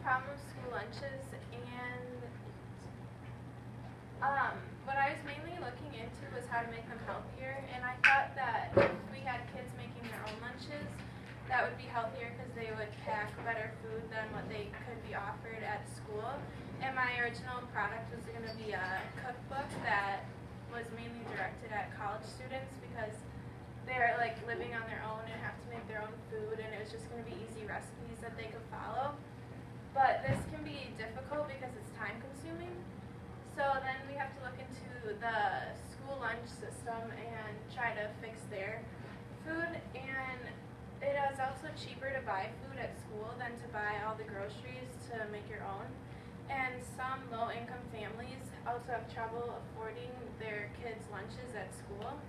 problem with school lunches, and what I was mainly looking into was how to make them healthier, and I thought that if we had kids making their own lunches, that would be healthier because they would pack better food than what they could be offered at school. And my original product was going to be a cookbook that was mainly directed at college students because they're like living on their own and have to make their own food, and it was just going to be easy recipes that they could follow. But this can be difficult because it's time consuming. So then we have to look into the school lunch system and try to fix their food. And it is also cheaper to buy food at school than to buy all the groceries to make your own. And some low-income families also have trouble affording their kids' lunches at school.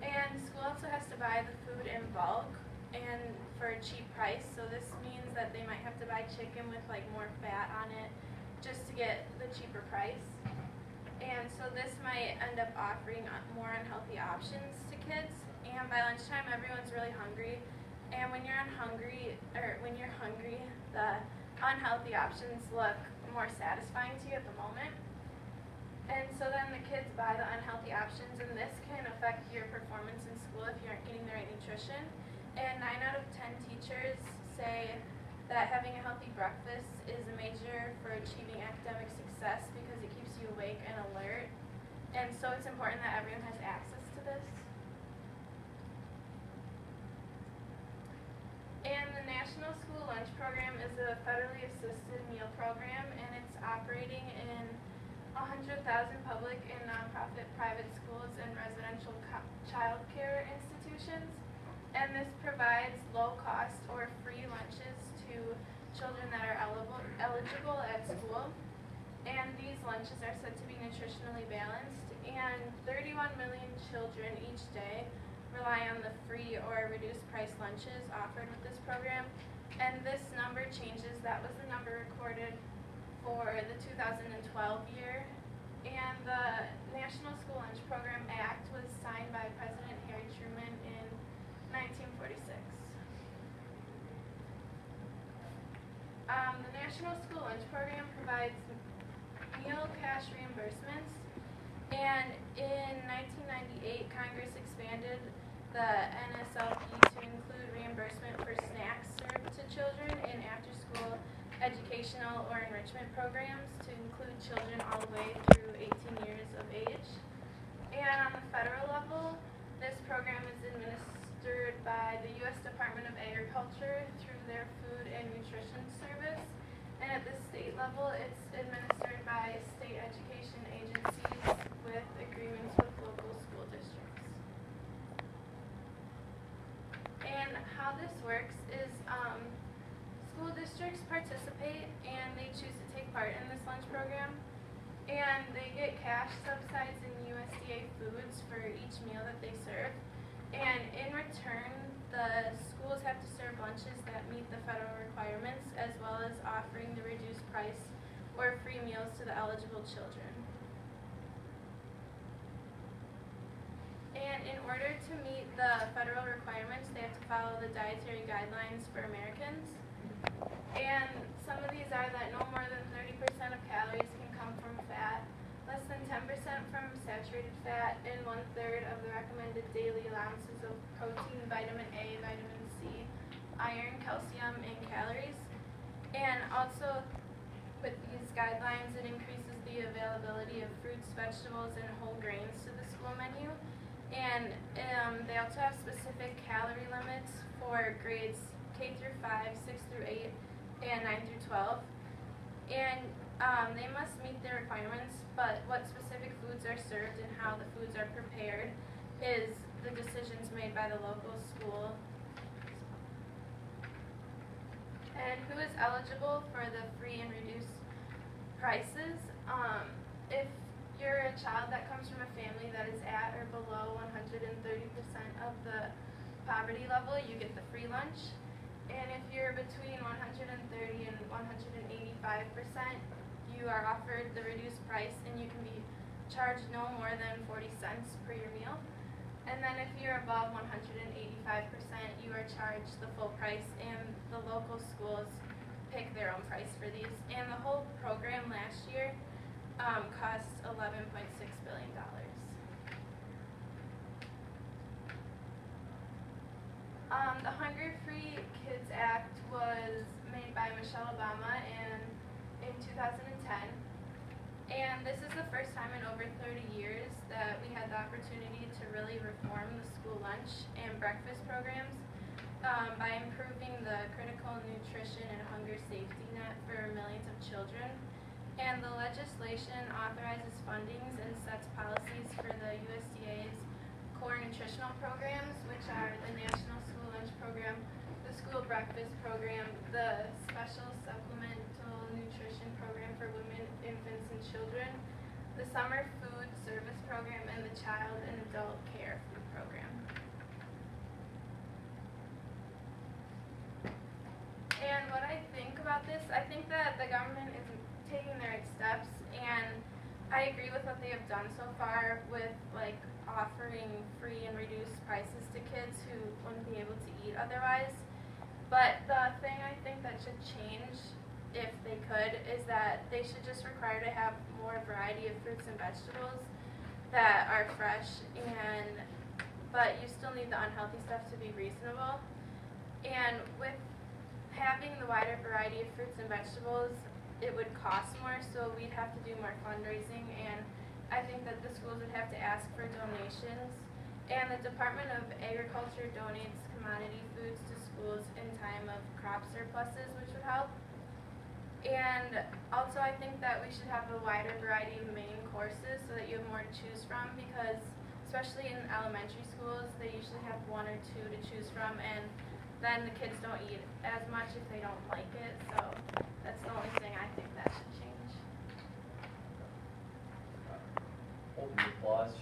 And school also has to buy the food in bulk and for a cheap price. So this means that they might have to buy chicken with like more fat on it just to get the cheaper price. And so this might end up offering more unhealthy options to kids. And by lunchtime, everyone's really hungry. And when you're hungry, the unhealthy options look more satisfying to you at the moment. And so then the kids buy the unhealthy options, and this can affect your performance in school if you aren't getting the right nutrition. And 9 out of 10 teachers say that having a healthy breakfast is a major for achieving academic success because it keeps you awake and alert. And so it's important that everyone has access to this. And the National School Lunch Program is a federally assisted meal program, and it's operating in 100,000 public and nonprofit private schools and residential child care institutions. And this provides low-cost or free lunches to children that are eligible at school. And these lunches are said to be nutritionally balanced, and 31 million children each day rely on the free or reduced price lunches offered with this program. And this number changes. That was the number recorded for the 2012 year. And the National School Lunch Program Act was signed by President Harry Truman in 1946. The National School Lunch Program provides meal cash reimbursements, and in 1998 Congress expanded the NSLP to include reimbursement for snacks served to children in after-school educational or enrichment programs to include children all the way through 18 years of age. And on the federal level, this program is administered by the U.S. Department of Agriculture through their Food and Nutrition Service. And at the state level, it's administered by state education agencies with agreements with local school districts. And how this works is school districts participate and they choose to take part in this lunch program, and they get cash subsidies in USDA foods for each meal that they serve. And in return, the schools have to serve lunches that meet the federal requirements, as well as offering the reduced price or free meals to the eligible children. And in order to meet the federal requirements, they have to follow the dietary guidelines for Americans. And some of these are that no more than 30% of calories can come from fat, less than 10% from saturated fat, and 1/3 of the recommended daily allowances of protein, vitamin A, vitamin C, iron, calcium, and calories. And also, with these guidelines, it increases the availability of fruits, vegetables, and whole grains to the school menu. And they also have specific calorie limits for grades K through 5, 6 through 8, and 9 through 12. And they must meet their requirements, but what specific foods are served and how the foods are prepared is the decisions made by the local school. And who is eligible for the free and reduced prices? If you're a child that comes from a family that is at or below 130% of the poverty level, you get the free lunch. And if you're between 130 and 185%, you are offered the reduced price, and you can be charged no more than 40 cents per your meal. And then if you're above 185%, you are charged the full price, and the local schools pick their own price for these. And the whole program last year cost $11.6 billion. The Hunger Free Kids Act was made by Michelle Obama in 2010. And this is the first time in over 30 years that we had the opportunity to really reform the school lunch and breakfast programs by improving the critical nutrition and hunger safety net for millions of children. And the legislation authorizes fundings and sets policies for the USDA's core nutritional programs, which are the National School Lunch Program, the School Breakfast Program, the Special Supplemental Nutrition Program for Women, Infants, and Children, the Summer Food Service Program, and the Child and Adult Care Food Program. And what I think about this, I think that the government is taking the right steps, and I agree with what they have done so far with like offering free and reduced prices to kids who wouldn't be able to eat otherwise. But the thing I think that should change, if they could, is that they should just require to have more variety of fruits and vegetables that are fresh, but you still need the unhealthy stuff to be reasonable. And with having the wider variety of fruits and vegetables, it would cost more, so we'd have to do more fundraising, and I think that the schools would have to ask for donations. And the Department of Agriculture donates commodity foods to schools in time of crop surpluses, which would help. And also I think that we should have a wider variety of main courses so that you have more to choose from, because especially in elementary schools, they usually have one or two to choose from, and then the kids don't eat as much if they don't like it. So that's the only thing I think that should change. Hold the applause.